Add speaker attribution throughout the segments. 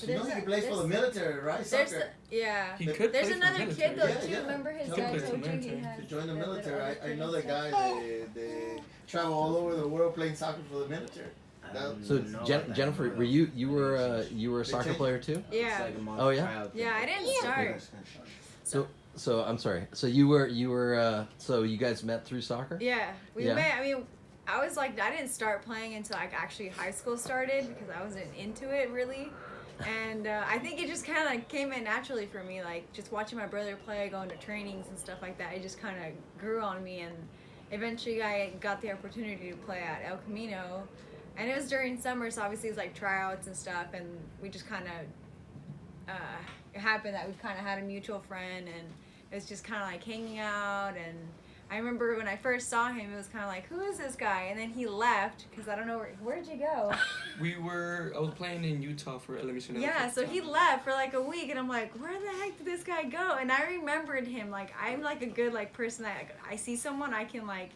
Speaker 1: You know he plays for the military, right? Soccer.
Speaker 2: Yeah.
Speaker 3: He could
Speaker 2: There's
Speaker 3: play for
Speaker 2: another
Speaker 3: the
Speaker 2: kid
Speaker 3: military.
Speaker 2: though too.
Speaker 1: Yeah.
Speaker 2: Remember his
Speaker 3: He
Speaker 2: dad
Speaker 3: plays for
Speaker 2: told
Speaker 3: the
Speaker 2: you he
Speaker 3: military.
Speaker 2: had
Speaker 1: To join the
Speaker 2: the
Speaker 1: military.
Speaker 2: other
Speaker 1: I know
Speaker 2: kid
Speaker 1: the
Speaker 2: and
Speaker 1: guys. They travel all over the world playing soccer for the military.
Speaker 4: So Jennifer, were you were a soccer player too?
Speaker 2: Yeah.
Speaker 4: Oh yeah.
Speaker 2: Yeah, I didn't start.
Speaker 4: So I'm sorry. So you were so you guys met through soccer?
Speaker 2: Yeah, we
Speaker 4: Yeah.
Speaker 2: met. I mean, I was like, I didn't start playing until like actually high school started because I wasn't into it really. And I think it just kind of came in naturally for me, like just watching my brother play, going to trainings and stuff like that. It just kind of grew on me, and eventually I got the opportunity to play at El Camino, and it was during summer, so obviously it was like tryouts and stuff, and we just kind of it happened that we kind of had a mutual friend, and it was just kind of like hanging out. And I remember when I first saw him, it was kind of like, who is this guy? And then he left because I don't know where'd you go?
Speaker 3: I was playing in Utah for Intermission.
Speaker 2: Yeah, so he left for like a week, and I'm like, where the heck did this guy go? And I remembered him. Like, I'm like a good like person that like, I see someone, I can like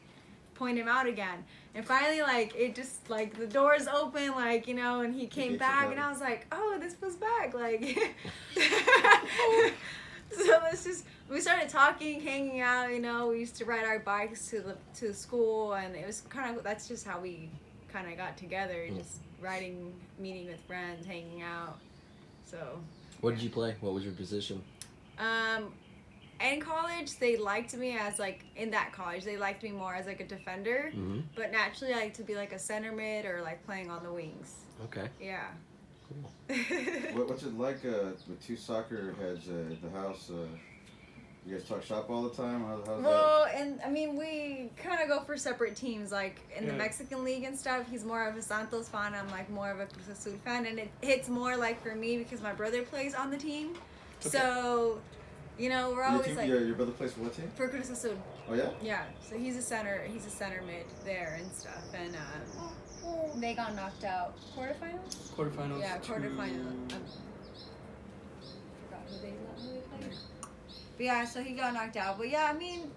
Speaker 2: point him out again. And finally, like, it just like the doors open, like, you know, and he came back, and I was like, oh, this was back, like. So we started talking, hanging out, you know. We used to ride our bikes to school, and it was kind of, that's just how we kind of got together, just riding, meeting with friends, hanging out. So.
Speaker 4: What did you play? What was your position?
Speaker 2: In college, they liked me as like, in that college, they liked me more as like a defender, but naturally I like to be like a center mid or like playing on the wings.
Speaker 4: Okay.
Speaker 2: Yeah.
Speaker 5: Cool. What's it like with two soccer heads at the house? You guys talk shop all the time? How's
Speaker 2: well, and I mean, we kind of go for separate teams. Like in the
Speaker 3: Yeah.
Speaker 2: Mexican League and stuff, he's more of a Santos fan. I'm like more of a Cruz Azul fan, and it hits more like for me because my brother plays on the team.
Speaker 3: Okay.
Speaker 2: So, you know, we're always like.
Speaker 5: Your brother plays for what team?
Speaker 2: For Cruz Azul.
Speaker 5: Oh yeah.
Speaker 2: Yeah. So he's a center mid there and stuff, and they got knocked out quarterfinals.
Speaker 3: Quarterfinals.
Speaker 2: Yeah,
Speaker 3: to-
Speaker 2: quarterfinal. Forgot who they played. But yeah, so he got knocked out. But yeah, I mean,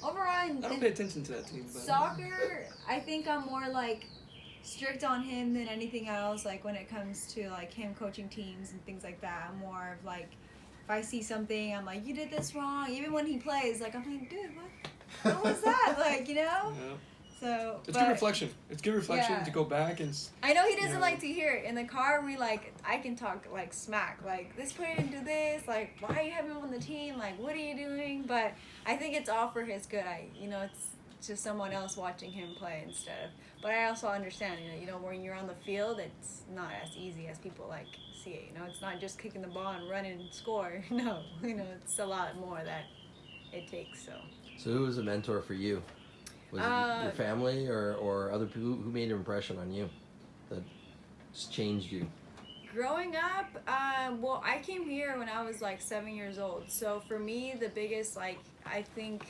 Speaker 2: overall,
Speaker 3: I don't pay attention to that team. But
Speaker 2: soccer, I think I'm more like strict on him than anything else. Like when it comes to like him coaching teams and things like that, I'm more of like, if I see something, I'm like, you did this wrong. Even when he plays, like I'm like, dude, what was that? Like, you know.
Speaker 3: Yeah.
Speaker 2: So
Speaker 3: it's good reflection. It's good reflection to go back and.
Speaker 2: I know he doesn't like to hear it. In the car, I can talk like smack. Like, this player didn't do this. Like, why are you having him on the team? Like, what are you doing? But I think it's all for his good. It's just someone else watching him play instead. But I also understand, when you're on the field, it's not as easy as people like see it. It's not just kicking the ball and running and score. No, it's a lot more that it takes.
Speaker 4: So who was a mentor for you? Was it your family or other people who made an impression on you that just changed you?
Speaker 2: Growing up, well, I came here when I was like 7 years old. So for me, the biggest, like, I think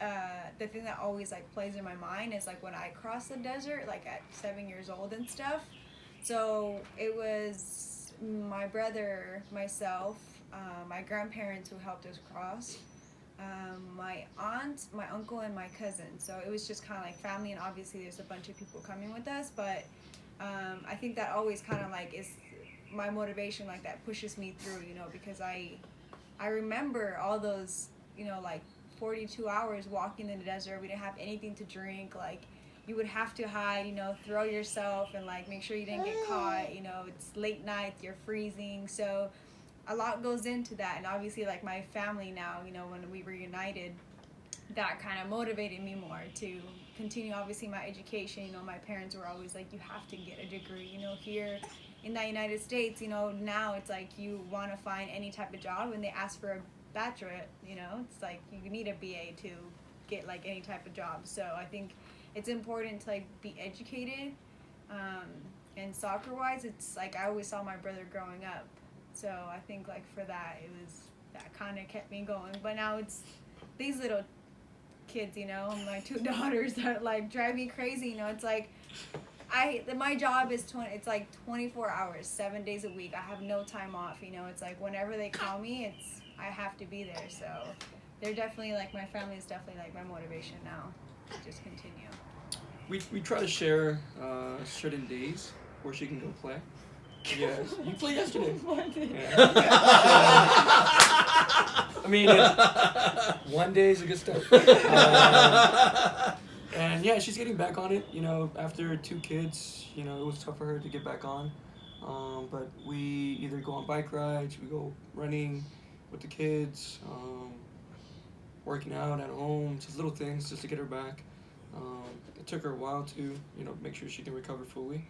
Speaker 2: the thing that always like plays in my mind is like when I crossed the desert, like at 7 years old and stuff. So it was my brother, myself, my grandparents who helped us cross. My aunt, my uncle, and my cousin. So it was just kind of like family, and obviously there's a bunch of people coming with us, but I think that always kind of like is my motivation, like that pushes me through, because I remember all those, like 42 hours walking in the desert. We didn't have anything to drink. Like, you would have to hide, throw yourself and like make sure you didn't get caught. It's late night, you're freezing. So a lot goes into that, and obviously like my family now, when we were united, that kind of motivated me more to continue obviously my education. My parents were always like, you have to get a degree. Here in the United States, now it's like you want to find any type of job and they ask for a bachelorette, it's like you need a BA to get like any type of job. So I think it's important to like be educated, and soccer wise, it's like I always saw my brother growing up. So I think like for that, that kind of kept me going. But now it's these little kids, my two daughters that like drive me crazy. It's like my job is it's like 24 hours, 7 days a week. I have no time off. It's like whenever they call me, I have to be there. So they're definitely like, my family is definitely like my motivation now to just continue.
Speaker 3: We try to share certain days where she can go play. Yes, you played yesterday.
Speaker 2: Monday.
Speaker 3: Yeah. I mean, one day is a good start. And yeah, she's getting back on it. You know, after 2 kids, you know, it was tough for her to get back on. But we either go on bike rides, we go running with the kids, working out at home, just little things just to get her back. It took her a while to, you know, make sure she can recover fully.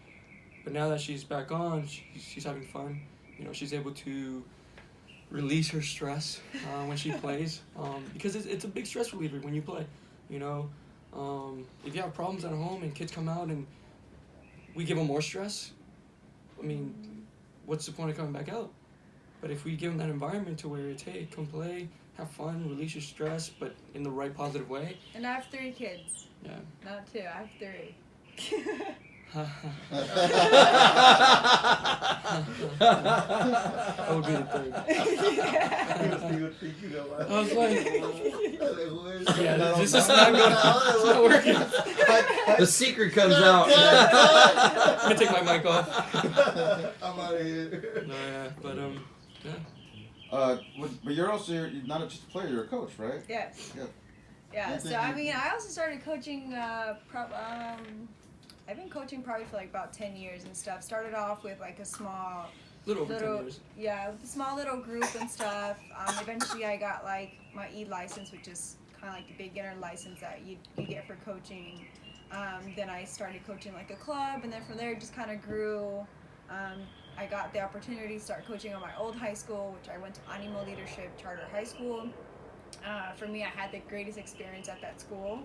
Speaker 3: But now that she's back on, she's having fun. You know, she's able to release her stress when she plays, because it's a big stress reliever when you play. You know, if you have problems at home and kids come out and we give them more stress, I mean, what's the point of coming back out? But if we give them that environment to where it's, hey, come play, have fun, release your stress, but in the right positive way.
Speaker 2: And I have 3 kids.
Speaker 3: Yeah.
Speaker 2: Not 2, I have 3.
Speaker 3: That would be the 3rd. I was like, yeah, this is not good. It's not working.
Speaker 4: The secret comes out.
Speaker 3: I'm gonna take my mic off.
Speaker 1: I'm out of here.
Speaker 3: No, yeah, but yeah.
Speaker 5: But you're also you're not just a player, you're a coach, right?
Speaker 2: Yes.
Speaker 5: Yeah.
Speaker 2: Yeah, so I mean, I also started coaching, I've been coaching probably for like about 10 years and stuff. Started off with like a small,
Speaker 3: Little over 10 years.
Speaker 2: yeah, a small little group and stuff. Eventually I got like my E-license, which is kind of like the beginner license that you get for coaching. Then I started coaching like a club, and then from there it just kind of grew. I got the opportunity to start coaching on my old high school, which I went to Animo Leadership Charter High School. For me, I had the greatest experience at that school,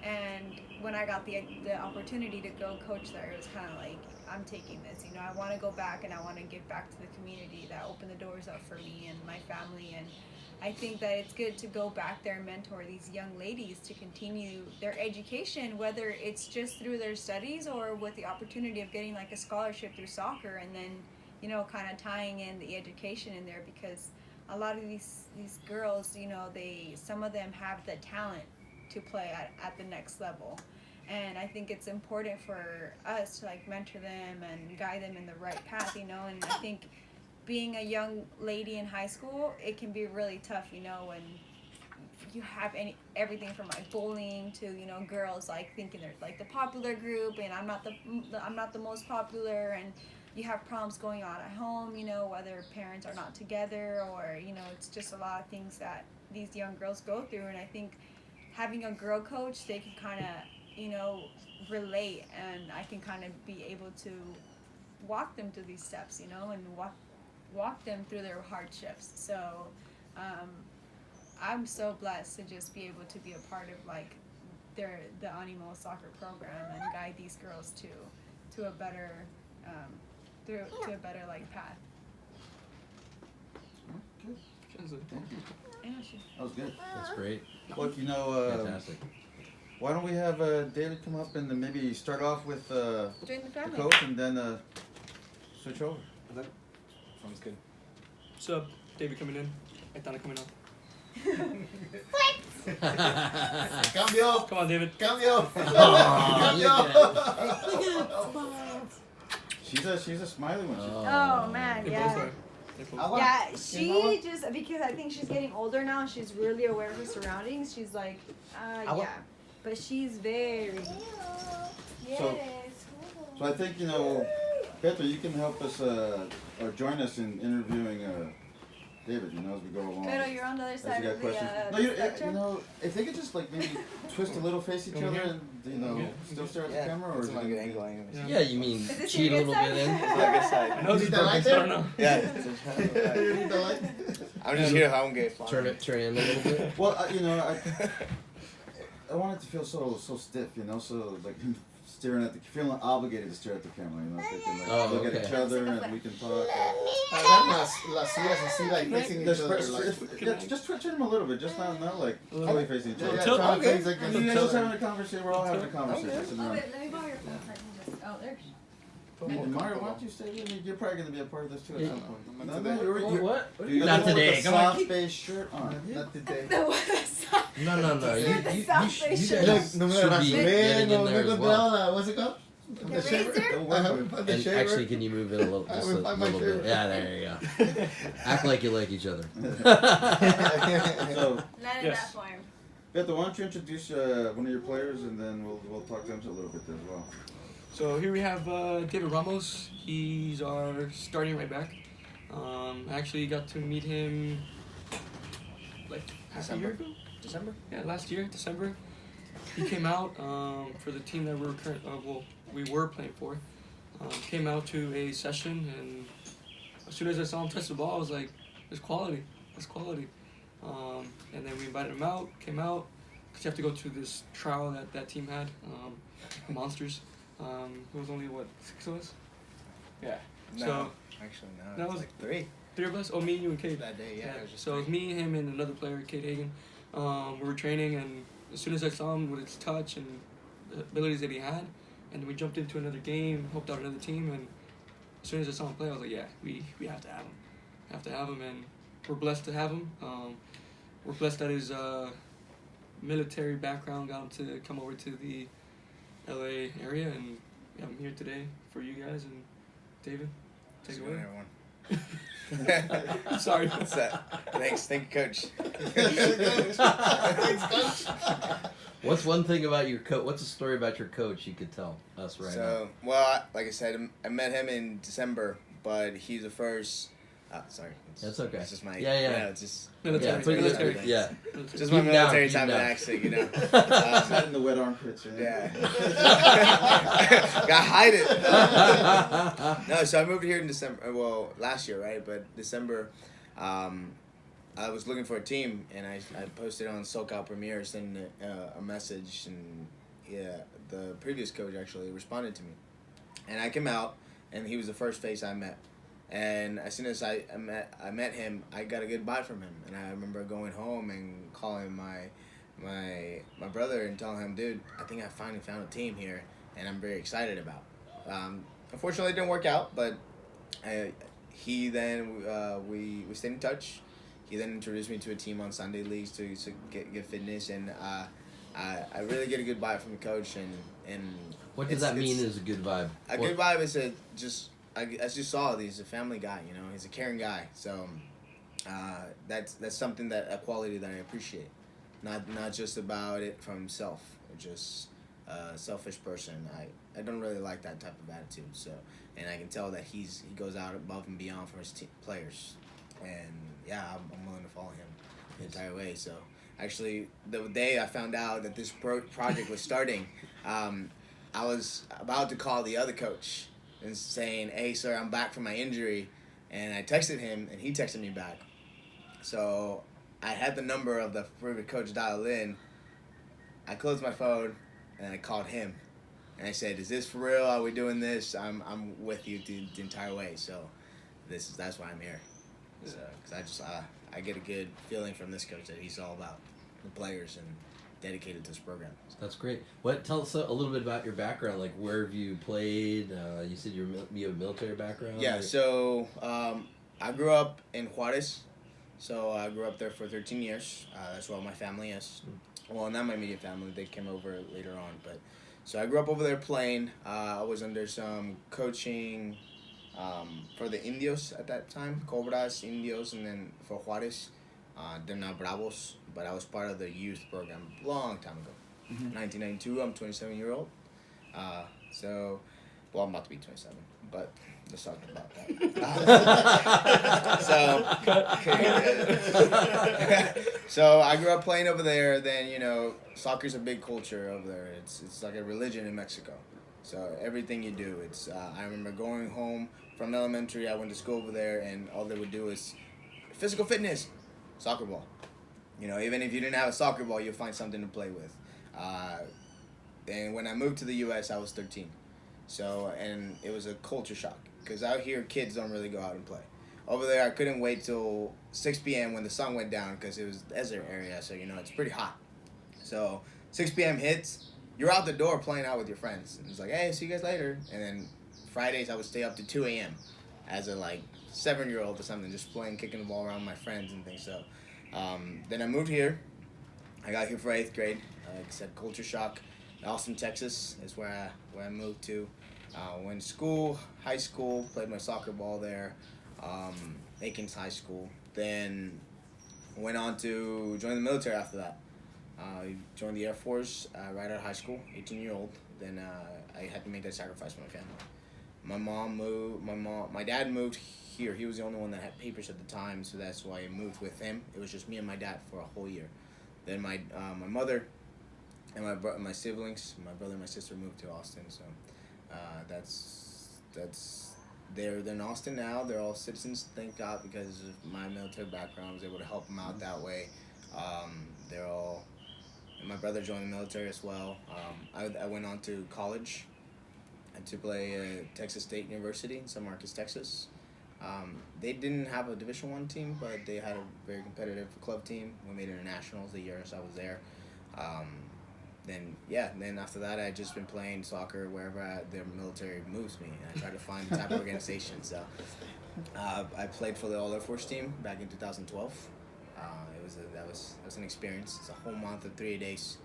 Speaker 2: and when I got the opportunity to go coach there, it was kind of like, I'm taking this, you know, I want to go back and I want to give back to the community that opened the doors up for me and my family. And I think that it's good to go back there and mentor these young ladies to continue their education, whether it's just through their studies or with the opportunity of getting like a scholarship through soccer, and then, you know, kind of tying in the education in there, because a lot of these girls, you know, some of them have the talent to play at the next level. And I think it's important for us to like mentor them and guide them in the right path, you know. And I think being a young lady in high school, it can be really tough, you know, when you have everything from like bullying to, you know, girls like thinking they're like the popular group and I'm not the most popular, and you have problems going on at home, you know, whether parents are not together, or, you know, it's just a lot of things that these young girls go through. And I think having a girl coach, they can kind of, you know, relate, and I can kind of be able to walk them through these steps, you know, and walk them through their hardships. So I'm so blessed to just be able to be a part of like the Animo soccer program and guide these girls to a better to a better like path.
Speaker 5: Good. Thank you. That was good.
Speaker 4: That's great.
Speaker 5: Well, you know,
Speaker 4: Fantastic.
Speaker 5: why don't we have David come up and then maybe start off with
Speaker 2: Join the
Speaker 5: the
Speaker 2: family.
Speaker 5: coach, and then switch over.
Speaker 6: Sounds good.
Speaker 3: What's up? David coming in. Aitana coming out.
Speaker 1: Cambio.
Speaker 3: Come on, David.
Speaker 1: Cambio.
Speaker 5: She's a smiley one.
Speaker 2: Oh man,
Speaker 3: They both
Speaker 2: yeah.
Speaker 3: are. They both are.
Speaker 2: Yeah, she just, because I think she's getting older now, she's really aware of her surroundings. She's like, yeah. But she's very.
Speaker 5: So I think, you know, Beto, you can help us or join us in interviewing David, you know, as we go along.
Speaker 2: Beto, you're on the other
Speaker 5: As
Speaker 2: side
Speaker 5: you got
Speaker 2: of
Speaker 5: questions.
Speaker 2: the
Speaker 5: No, you
Speaker 2: spectrum.
Speaker 5: know, if they could just like maybe twist a little, face each
Speaker 3: Over
Speaker 5: other,
Speaker 3: here?
Speaker 5: and you know,
Speaker 3: Yeah.
Speaker 5: still stare at the camera, or
Speaker 6: It's
Speaker 5: is
Speaker 6: not a good
Speaker 5: it
Speaker 6: angle anyways.
Speaker 3: Yeah.
Speaker 4: Yeah, you mean
Speaker 2: Is this
Speaker 4: cheat a
Speaker 2: your
Speaker 4: little
Speaker 2: good
Speaker 4: bit in?
Speaker 6: It's not a good side.
Speaker 3: I know these
Speaker 1: Is that
Speaker 3: buttons,
Speaker 1: right
Speaker 3: I don't know.
Speaker 6: Yeah. I'm just here if I don't get fun.
Speaker 4: Turn in a little bit.
Speaker 5: Well, you know, I want it to feel so stiff, you know, so like staring at feeling obligated to stare at the camera, you know, so they can like look at each other and we can talk.
Speaker 1: Las sillas así, like facing each
Speaker 5: Just,
Speaker 1: other.
Speaker 5: just turn them a little bit, just not like fully facing each
Speaker 1: Yeah,
Speaker 5: other.
Speaker 1: yeah,
Speaker 3: Tilt-
Speaker 1: trying to
Speaker 3: okay.
Speaker 1: face like
Speaker 5: You guys
Speaker 1: each
Speaker 5: just
Speaker 1: other.
Speaker 5: having a conversation. We're all having a conversation. Sitting
Speaker 2: Oh,
Speaker 5: around.
Speaker 2: let me borrow your phone. Oh, there.
Speaker 5: Well, Mario, why don't you stay with me? You're probably going to be a part of this too at
Speaker 4: Yeah.
Speaker 5: some point.
Speaker 6: Not
Speaker 5: No,
Speaker 6: today.
Speaker 5: you're
Speaker 4: What?
Speaker 5: you're
Speaker 4: Not
Speaker 5: the one with
Speaker 4: today.
Speaker 5: the
Speaker 4: Come on.
Speaker 5: soft base shirt on.
Speaker 1: Not today.
Speaker 4: No. You
Speaker 2: Soft face shirt.
Speaker 4: guys
Speaker 1: No me
Speaker 4: should
Speaker 1: la
Speaker 4: be
Speaker 1: vacilé,
Speaker 4: getting
Speaker 1: no
Speaker 4: in
Speaker 1: me
Speaker 4: there as
Speaker 1: encontraba
Speaker 4: well.
Speaker 1: la, what's it called? Put
Speaker 2: The
Speaker 1: the shaver.
Speaker 2: razor?
Speaker 1: I haven't put the
Speaker 4: And
Speaker 1: shaver.
Speaker 4: actually, can you move it a little,
Speaker 1: I
Speaker 4: just
Speaker 1: haven't
Speaker 4: a
Speaker 1: found my
Speaker 4: little bit?
Speaker 1: shaver.
Speaker 4: Yeah, there you go. Act like you like each other.
Speaker 5: So,
Speaker 2: Not in
Speaker 3: Yes.
Speaker 2: that form.
Speaker 5: Beto, why don't you introduce one of your players, and then we'll talk to him a little bit as well.
Speaker 3: So here we have David Ramos. He's our starting right back. I actually got to meet him like half a year ago.
Speaker 6: December?
Speaker 3: Yeah, last year, December. He came out for the team that we were playing for. Came out to a session, and as soon as I saw him touch the ball, I was like, "There's quality. There's quality." And then we invited him out. Came out because you have to go to this trial that team had, Monsters. It was only 6 of us. Yeah.
Speaker 6: No,
Speaker 3: So
Speaker 6: actually no.
Speaker 3: that
Speaker 6: It's
Speaker 3: was-
Speaker 6: like 3
Speaker 3: 3 of us. Oh, me, you, and Kate.
Speaker 6: that day. Yeah, it was just
Speaker 3: So it was
Speaker 6: 3.
Speaker 3: me, him, and another player, Kate Hagan. We were training, and as soon as I saw him with his touch and the abilities that he had, and we jumped into another game, helped out another team, and as soon as I saw him play, I was like, yeah, we have to have him. Have to have him, and we're blessed to have him. We're blessed that his military background got him to come over to the LA area, and we have him here today for you guys. And David, take it away.
Speaker 6: Everyone.
Speaker 3: Sorry.
Speaker 6: What's that? Thanks, thank you, Coach.
Speaker 1: Thanks, Coach.
Speaker 4: What's one thing about your coach? What's a story about your coach you could tell us right now?
Speaker 6: So, well, like I said, I met him in December, but he's the first. Sorry.
Speaker 4: That's okay.
Speaker 6: It's just my.
Speaker 4: Yeah, yeah.
Speaker 6: You know, it's just.
Speaker 3: Military.
Speaker 4: Yeah,
Speaker 3: Military.
Speaker 4: yeah.
Speaker 6: Just my
Speaker 4: Keep down,
Speaker 6: military
Speaker 4: keep
Speaker 6: type of
Speaker 4: down.
Speaker 6: accent, you know.
Speaker 5: Not in the wet armpits.
Speaker 6: Yeah. Got hide it. No, so I moved here in December. Well, last year, right? But December, I was looking for a team, and I posted on SoCal Premier, sending a message, and yeah, the previous coach actually responded to me, and I came out, and he was the first face I met. And as soon as I met him, I got a good vibe from him. And I remember going home and calling my brother and telling him, dude, I think I finally found a team here, and I'm very excited about. Unfortunately, it didn't work out, but he then we stayed in touch. He then introduced me to a team on Sunday leagues to get fitness, and I really get a good vibe from the coach. And
Speaker 4: What does that mean is a good vibe?
Speaker 6: a good vibe is as you saw, he's a family guy. You know, he's a caring guy. So that's something a quality that I appreciate. Not just about it from himself, or just a selfish person. I don't really like that type of attitude. So, and I can tell that he goes out above and beyond for his players. And yeah, I'm willing to follow him the entire way. So actually, the day I found out that this project was starting, I was about to call the other coach and saying, hey, sir, I'm back from my injury. And I texted him, and he texted me back. So I had the number of the favorite coach dialed in. I closed my phone, and I called him. And I said, is this for real? Are we doing this? I'm with you the entire way. So that's why I'm here. So, because I get a good feeling from this coach that he's all about the players and dedicated to this program.
Speaker 4: That's great. Tell us a little bit about your background. Like, where have you played? You said you have a military background.
Speaker 6: Yeah. So I grew up in Juarez. So I grew up there for 13 years. That's where all my family is. Well, not my immediate family. They came over later on. But so I grew up over there playing. I was under some coaching for the Indios at that time. Cobras, Indios, and then for Juarez. They're now Bravos. But I was part of the youth program a long time ago. 1992. I'm 27-year-old. Well, I'm about to be 27, but let's talk about that. So I grew up playing over there. Then, you know, soccer's a big culture over there. It's like a religion in Mexico. So everything you do, I remember going home from elementary. I went to school over there, and all they would do is physical fitness, soccer ball. You know, even if you didn't have a soccer ball, you'll find something to play with. And when I moved to the U.S., I was 13. So, and it was a culture shock, because out here, kids don't really go out and play. Over there, I couldn't wait till 6 p.m. when the sun went down, because it was the desert area, so, you know, it's pretty hot. So, 6 p.m. hits, you're out the door playing out with your friends. And it's like, hey, see you guys later. And then Fridays, I would stay up to 2 a.m. as a, 7-year-old or something, just playing, kicking the ball around with my friends and things. So, then I moved here. I got here for 8th grade. Like I said, culture shock. Austin, Texas is where I moved to. Went to school, high school, played my soccer ball there, Aikens High School. Then went on to join the military after that. Joined the Air Force right out of high school, 18-year-old. Then I had to make that sacrifice for my family. My dad moved here. He was the only one that had papers at the time, so that's why I moved with him. It was just me and my dad for a whole year. Then my mother and my siblings, my brother and my sister moved to Austin. So they're in Austin now. They're all citizens, thank God, because of my military background. I was able to help them out that way. They're all. And my brother joined the military as well. I went on to college and to play at Texas State University in San Marcos, Texas. They didn't have a Division I team, but they had a very competitive club team. We made internationals the years I was there. Then after that, I just been playing soccer wherever the military moves me. And I try to find the type of organization. So I played for the All Air Force team back in 2012. That was an experience. It's a whole month of 3 days,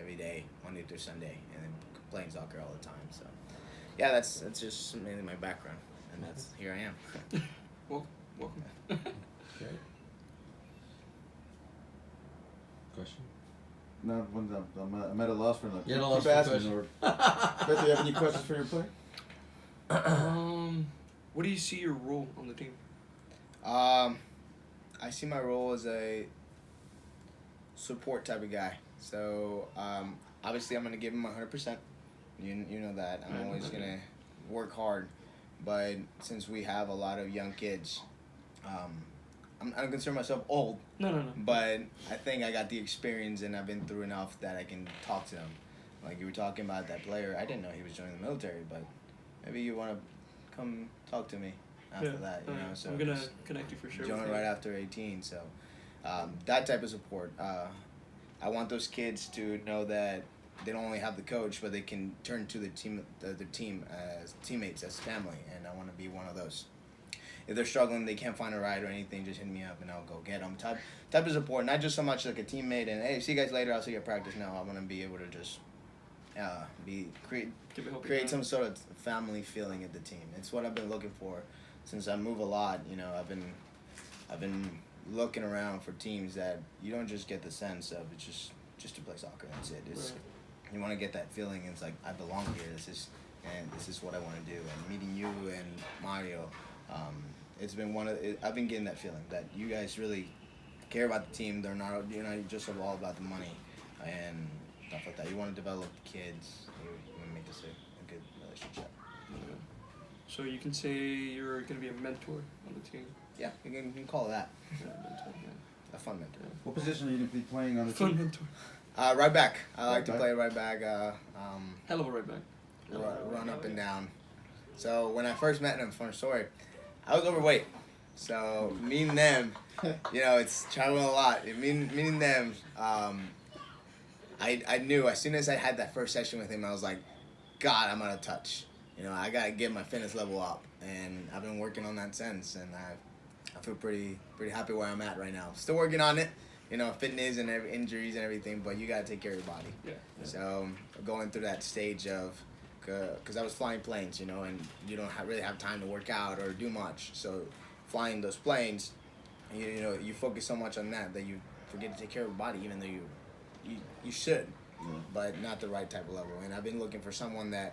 Speaker 6: every day, Monday through Sunday, and then playing soccer all the time. So, yeah, that's just mainly my background, and here I am.
Speaker 3: Welcome.
Speaker 4: Okay. Question?
Speaker 5: No, I'm at a loss for another.
Speaker 4: Yeah, lost
Speaker 5: Keep
Speaker 4: for
Speaker 5: asking,
Speaker 4: question.
Speaker 5: or Beto, do you have any questions for your player?
Speaker 3: What do you see your role on the team?
Speaker 6: I see my role as a support type of guy. So obviously I'm gonna give him 100%. You know that I'm always gonna work hard. But since we have a lot of young kids, I don't consider myself old.
Speaker 3: No.
Speaker 6: But I think I got the experience and I've been through enough that I can talk to them. Like you were talking about that player, I didn't know he was joining the military, but maybe you want to come talk to me after that. You know, so
Speaker 3: I'm gonna connect you for sure.
Speaker 6: join right after 18. So that type of support. I want those kids to know that they don't only have the coach, but they can turn to the team as teammates, as family, and I want to be one of those. If they're struggling, they can't find a ride or anything, just hit me up and I'll go get them. Type of support, not just so much like a teammate and hey, see you guys later. I'll see you at practice now. I want to be able to just create some sort of family feeling at the team. It's what I've been looking for since I move a lot. You know, I've been looking around for teams that you don't just get the sense of it's just to play soccer. That's it. It's You want to get that feeling. It's like I belong here. This is what I want to do. And meeting you and Mario, it's been I've been getting that feeling that you guys really care about the team. You're not just all about the money and stuff like that. You want to develop kids. You want to make this a good relationship.
Speaker 3: Yeah. So you can say you're going to be a mentor on the team.
Speaker 6: Yeah, you can call it that.
Speaker 3: Yeah, mentor, yeah.
Speaker 6: A fun mentor.
Speaker 5: What position are you going to be playing on the
Speaker 3: Fun
Speaker 5: team?
Speaker 3: mentor.
Speaker 6: Right back. I like
Speaker 5: Right
Speaker 6: to
Speaker 5: back?
Speaker 6: play right back.
Speaker 3: Hell of a right back.
Speaker 6: Run up and down. So when I first met him, fun story, I was overweight. So meeting them, it's traveling a lot. Meeting them, I knew as soon as I had that first session with him, I was like, God, I'm out of touch. I gotta get my fitness level up, and I've been working on that since, and I feel pretty happy where I'm at right now. Still working on it, fitness and injuries and everything, but you gotta take care of your body.
Speaker 3: Yeah.
Speaker 6: So going through that stage of, because I was flying planes, and you don't really have time to work out or do much. So flying those planes, you focus so much on that you forget to take care of your body, even though you should, but not the right type of level. And I've been looking for someone that,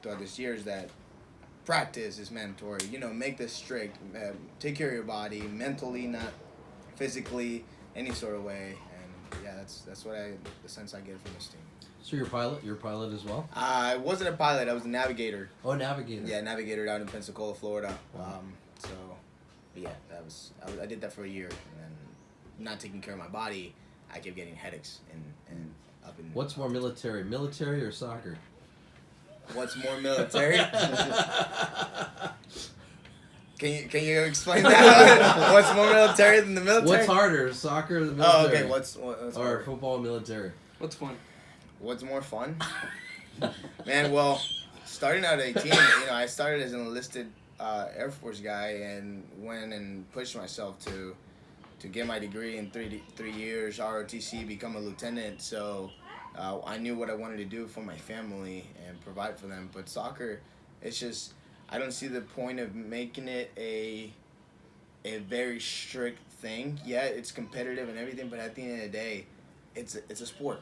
Speaker 6: throughout these years, that practice is mandatory. Make this strict. Take care of your body mentally, not physically, any sort of way. And yeah, that's what the sense I get from this team.
Speaker 4: So you're a pilot as well?
Speaker 6: I wasn't a pilot. I was a navigator.
Speaker 4: Oh, navigator.
Speaker 6: Yeah, navigator out in Pensacola, Florida.
Speaker 4: Wow.
Speaker 6: But yeah, I did that for a year, and then not taking care of my body, I kept getting headaches and up in.
Speaker 4: What's more military or soccer?
Speaker 6: What's more military? Can you explain that? What's more military than the military?
Speaker 4: What's harder, soccer or the military?
Speaker 6: Oh, okay. What's
Speaker 4: or
Speaker 6: harder?
Speaker 4: football and military?
Speaker 3: What's fun?
Speaker 6: What's more fun? Man, well, starting out at 18, I started as an enlisted Air Force guy and went and pushed myself to get my degree in 3 years, ROTC, become a lieutenant. So I knew what I wanted to do for my family and provide for them. But soccer, it's just, I don't see the point of making it a very strict thing. Yeah, it's competitive and everything, but at the end of the day, it's a sport.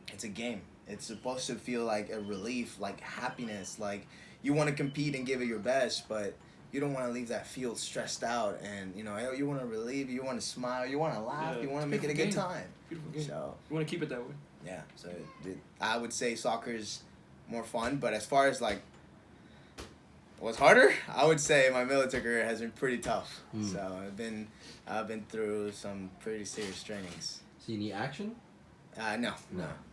Speaker 6: It's a game. It's supposed to feel like a relief, like happiness. Like you want to compete and give it your best, but you don't want to leave that field stressed out. And you want to relieve. You want to smile. You want to laugh. You want to make it a good time.
Speaker 3: Beautiful game.
Speaker 6: So
Speaker 3: you want to keep it that way.
Speaker 6: yeah. So I would say soccer is more fun, but as far as like what's harder, I would say my military career has been pretty tough. So I've been through some pretty serious trainings.
Speaker 4: So you need action?
Speaker 6: No.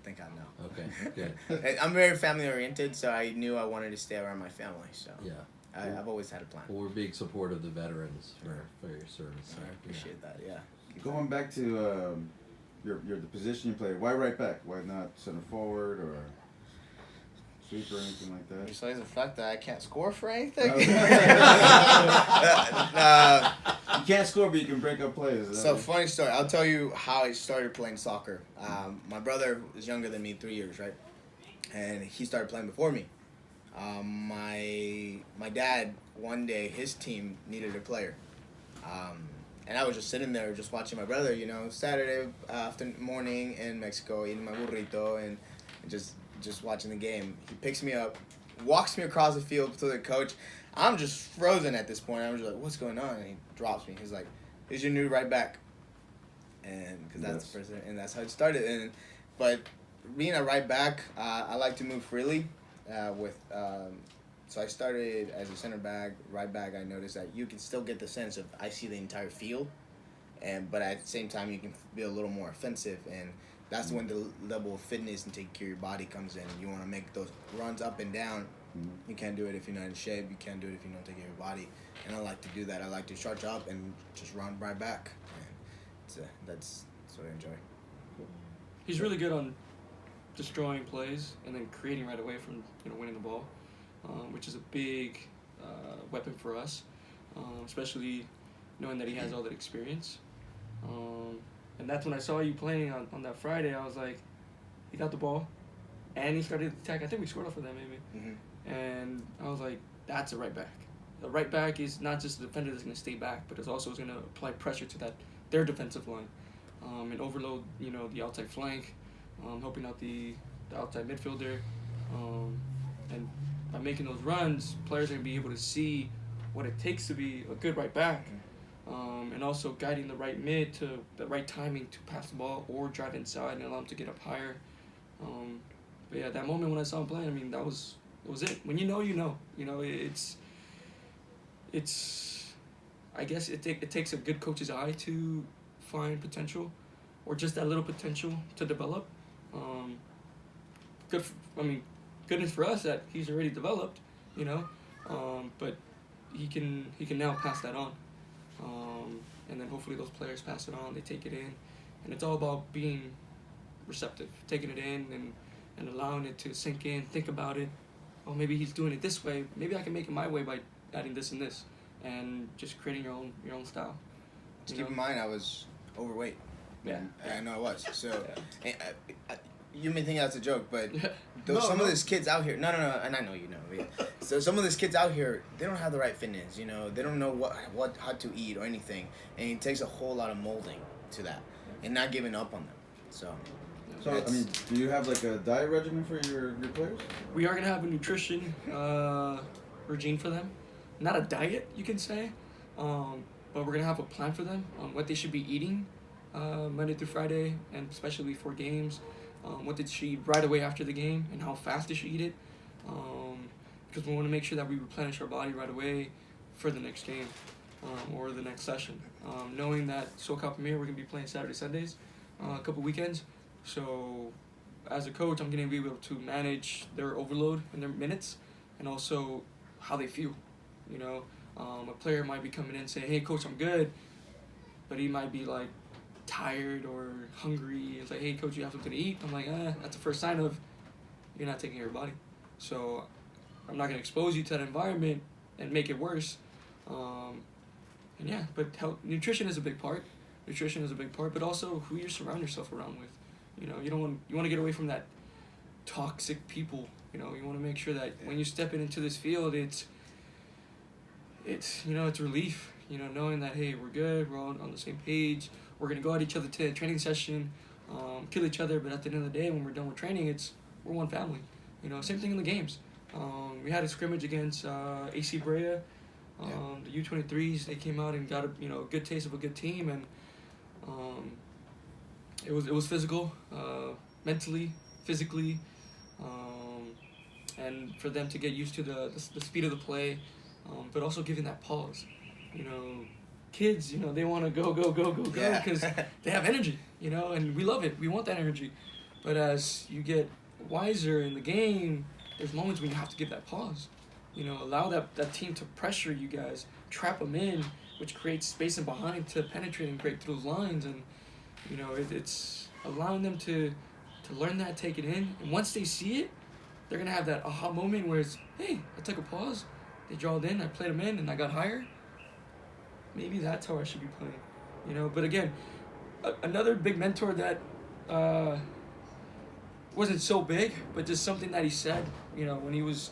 Speaker 6: Thank God, no.
Speaker 4: Okay, good.
Speaker 6: I'm very family oriented, so I knew I wanted to stay around my family. So
Speaker 4: Yeah.
Speaker 6: I've always had a plan.
Speaker 4: Well, we're big support of the veterans for your service.
Speaker 6: I appreciate that. Yeah.
Speaker 5: Going back to the position you play, why right back? Why not center forward or sweeper or anything like that?
Speaker 6: Besides the fact that I can't score for anything.
Speaker 5: You can't score, but you can break up plays.
Speaker 6: So funny story. I'll tell you how I started playing soccer. My brother is younger than me 3 years, right? And he started playing before me. My dad, one day, his team needed a player. And I was just sitting there just watching my brother, Saturday morning in Mexico, eating my burrito and just watching the game. He picks me up, walks me across the field to the coach. I'm just frozen at this point. I'm just like, what's going on? And he drops me. He's like, here's your new right back. And because that's the person, and that's how it started. But being a right back, I like to move freely. So I started as a center back, right back. I noticed that you can still get the sense of I see the entire field, but at the same time you can be a little more offensive, and that's when the level of fitness and taking care of your body comes in. You want to make those runs up and down. You can't do it if you're not in shape. You can't do it if you don't take care of your body. And I like to do that. I like to charge up and just run right back. And that's what I enjoy.
Speaker 3: He's really good on destroying plays and then creating right away from winning the ball, which is a big weapon for us, especially knowing that he has all that experience. And that's when I saw you playing on that Friday. I was like, he got the ball, and he started the attack. I think we scored off of that maybe.
Speaker 6: Mm-hmm.
Speaker 3: And I was like, that's a right back. A right back is not just a defender that's going to stay back, but it's also going to apply pressure to their defensive line, and overload the outside flank, helping out the outside midfielder, and by making those runs, players are going to be able to see what it takes to be a good right back, and also guiding the right mid to the right timing to pass the ball or drive inside and allow them to get up higher. But yeah, that moment when I saw him play, I mean, that was it. When you know. It's I guess it takes a good coach's eye to find potential, or just that little potential to develop. Goodness for us that he's already developed, but he can now pass that on, and then hopefully those players pass it on, they take it in, and it's all about being receptive, taking it in and allowing it to sink in, think about it. Oh, maybe he's doing it this way. Maybe I can make it my way by adding this and this, and just creating your own style.
Speaker 6: Just keep in mind, I was overweight.
Speaker 3: Yeah.
Speaker 6: I know I was. So, you may think that's a joke, but
Speaker 1: Some
Speaker 6: of these kids out here. No, and I know you know. Yeah. So some of these kids out here, they don't have the right fitness. They don't know how to eat or anything, and it takes a whole lot of molding to that, and not giving up on them. So
Speaker 5: do you have like a diet regimen for your players?
Speaker 3: We are going to have a nutrition regime for them. Not a diet, you can say, but we're going to have a plan for them on what they should be eating Monday through Friday, and especially for games, what they should eat right away after the game and how fast they should eat it, because we want to make sure that we replenish our body right away for the next game or the next session. Knowing that SoCal Premier, we're going to be playing Saturday, Sundays, a couple weekends. So as a coach, I'm going to be able to manage their overload and their minutes, and also how they feel. A player might be coming in and say, hey, coach, I'm good, but he might be like tired or hungry. It's like, hey, coach, you have something to eat? I'm like, that's the first sign of you're not taking care of your body. So I'm not going to expose you to that environment and make it worse. But nutrition is a big part. But also who you surround yourself around with. You know, you want to get away from that toxic people. You know, you want to make sure that when you step into this field, it's you know, it's relief. You know, knowing that, hey, we're good, we're all on the same page. We're gonna go at each other to a training session, kill each other, but at the end of the day, when we're done with training, we're one family. You know, same thing in the games. We had a scrimmage against AC Brea, the U23s. They came out and got a good taste of a good team, and it was physical, mentally, physically, and for them to get used to the speed of the play, but also giving that pause. You know, kids, you know, they want to go because they have energy, you know, and we love it. We want that energy. But as you get wiser in the game, there's moments when you have to give that pause. You know, allow that team to pressure you guys, trap them in, which creates space in behind to penetrate and break through those lines. And, you know, it's allowing them to learn that, take it in. And once they see it, they're going to have that aha moment where it's, hey, I took a pause. They drawed in, I played them in, and I got higher. Maybe that's how I should be playing. You know, but again, another big mentor that wasn't so big, but just something that he said, you know, when he was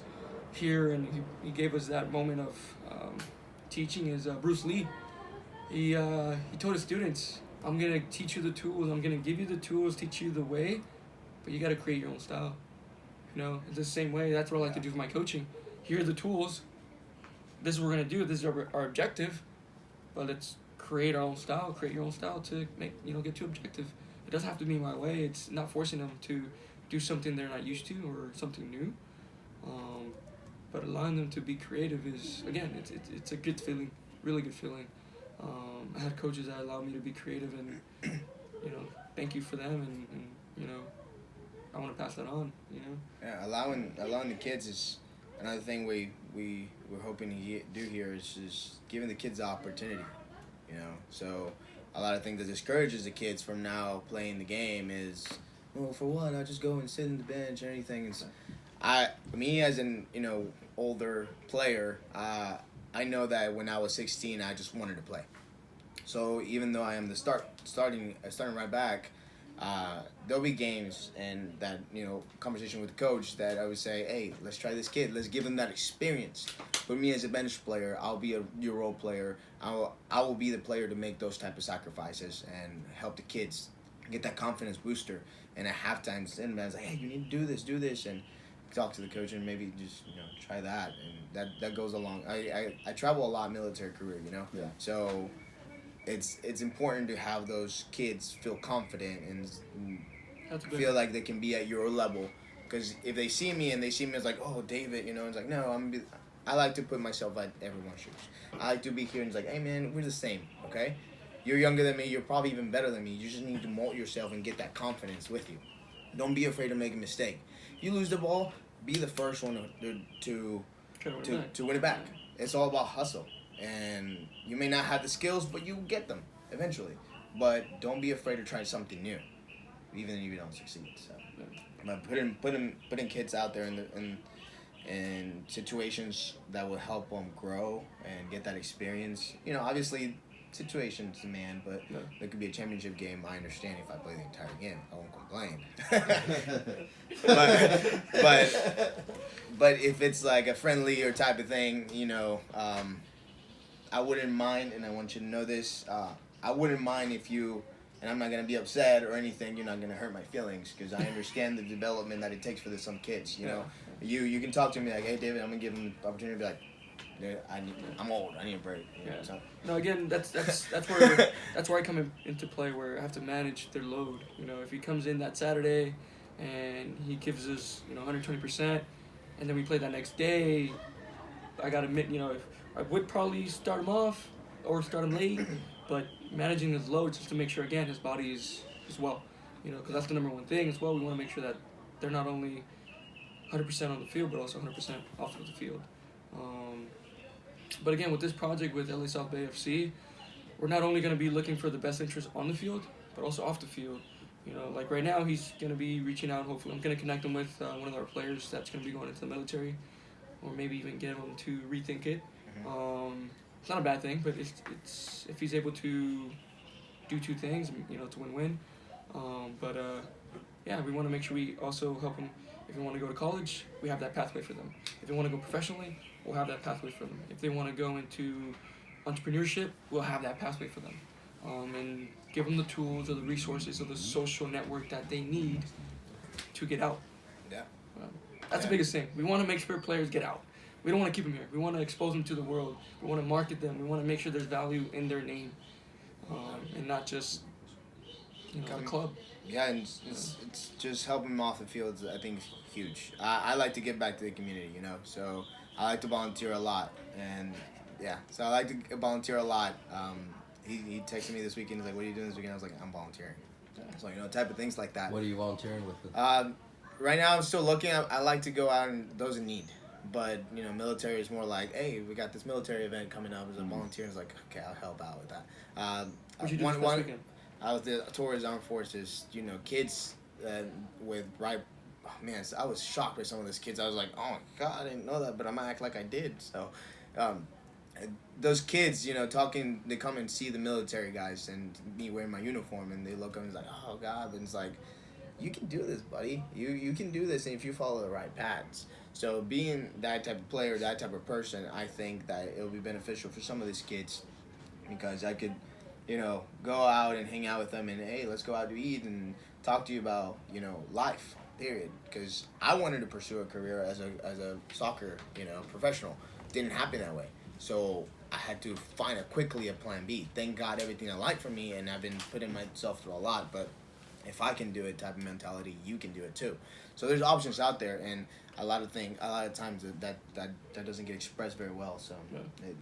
Speaker 3: here and he gave us that moment of teaching is Bruce Lee. He told his students, I'm going to teach you the tools, I'm going to give you the tools, teach you the way, but you got to create your own style. You know, it's the same way. That's what I like to do for my coaching. Here are the tools. This is what we're going to do. This is our objective. But let's create our own style, create your own style to make, you know, get to objective. It doesn't have to be my way. It's not forcing them to do something they're not used to or something new. But allowing them to be creative is, again, it's a good feeling, really good feeling. I had coaches that allowed me to be creative, and, you know, thank you for them, and you know, I want to pass that on, you know.
Speaker 6: Yeah, allowing the kids is another thing we're hoping to do here is giving the kids the opportunity, you know. So a lot of things that discourages the kids from now playing the game is, well, for what? I'll just go and sit in the bench or anything. And me as an, you know, older player, I know that when I was 16, I just wanted to play. So even though I am the starting right back, there'll be games and that, you know, conversation with the coach that I would say, hey, let's try this kid. Let's give him that experience. Put me as a bench player. I'll be your role player. I will be the player to make those type of sacrifices and help the kids get that confidence booster. And at halftime, send man's like, hey, you need to do this, and talk to the coach and maybe just, you know, try that. And that goes along. I travel a lot military career, you know. Yeah. So it's important to have those kids feel confident and feel like they can be at your level. Because if they see me and they see me as like, oh, David, you know, it's like, no, I like to put myself at everyone's shoes. I like to be here and it's like, hey, man, we're the same, okay? You're younger than me. You're probably even better than me. You just need to mold yourself and get that confidence with you. Don't be afraid to make a mistake. If you lose the ball, be the first one to win it back. It's all about hustle. And you may not have the skills, but you get them eventually. But don't be afraid to try something new, even if you don't succeed. So, but putting kids out there in situations that will help them grow and get that experience. You know, obviously situations demand, but there could be a championship game. I understand if I play the entire game, I won't complain. but if it's like a friendly or type of thing, you know, I wouldn't mind, and I want you to know this. I wouldn't mind if you, and I'm not gonna be upset or anything. You're not gonna hurt my feelings because I understand the development that it takes for some kids. You know, you can talk to me like, hey, David, I'm gonna give them the opportunity to be like, I'm old. I need a break. You know, so.
Speaker 3: No, again, that's where I come into play, where I have to manage their load. You know, if he comes in that Saturday and he gives us, you know, 120%, and then we play that next day, I gotta admit, you know, if I would probably start him off or start him late, but managing his load just to make sure, again, his body is well. You know, because that's the number one thing as well. We want to make sure that they're not only 100% on the field, but also 100% off of the field. But again, with this project with LA South Bay FC, we're not only going to be looking for the best interest on the field, but also off the field. You know, like right now, he's going to be reaching out. Hopefully, I'm going to connect him with one of our players that's going to be going into the military, or maybe even get him to rethink it. It's not a bad thing, but it's if he's able to do two things, you know, it's a win-win. But yeah, we want to make sure we also help them. If they want to go to college, we have that pathway for them. If they want to go professionally, we'll have that pathway for them. If they want to go into entrepreneurship, we'll have that pathway for them. And give them the tools or the resources or the social network that they need to get out.
Speaker 6: Yeah.
Speaker 3: That's the biggest thing. We want to make sure players get out. We don't want to keep them here. We want to expose them to the world. We want to market them. We want to make sure there's value in their name, and not just the club.
Speaker 6: Yeah, and it's just helping them off the field. I think is huge. I like to give back to the community, So I like to volunteer a lot, and so I like to volunteer a lot. He texted me this weekend. He's like, "What are you doing this weekend?" I was like, "I'm volunteering." So type of things like that.
Speaker 4: What are you volunteering with?
Speaker 6: Right now I'm still looking. I like to go out and those in need. But, military is more like, hey, we got this military event coming up. As a volunteer, it's like, okay, I'll help out with that.
Speaker 3: What you do this weekend?
Speaker 6: I was the towards armed forces. Kids with right. Oh man, I was shocked by some of those kids. I was like, oh my god, I didn't know that, but I'm gonna act like I did. So, those kids, talking, they come and see the military guys and me wearing my uniform, and they look at me and it's like, oh god, and it's like, you can do this, buddy. You can do this, and if you follow the right paths. So being that type of player, that type of person, I think that it'll be beneficial for some of these kids because I could, go out and hang out with them and, hey, let's go out to eat and talk to you about, life, period. Because I wanted to pursue a career as a soccer, professional. Didn't happen that way. So I had to find quickly a plan B. Thank God everything I like for me, and I've been putting myself through a lot, but if I can do it type of mentality, you can do it too. So there's options out there, and a lot of times that doesn't get expressed very well. So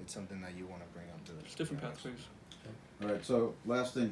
Speaker 6: it's something that you want to bring up to this.
Speaker 3: It's different pathways.
Speaker 5: All right. So last thing,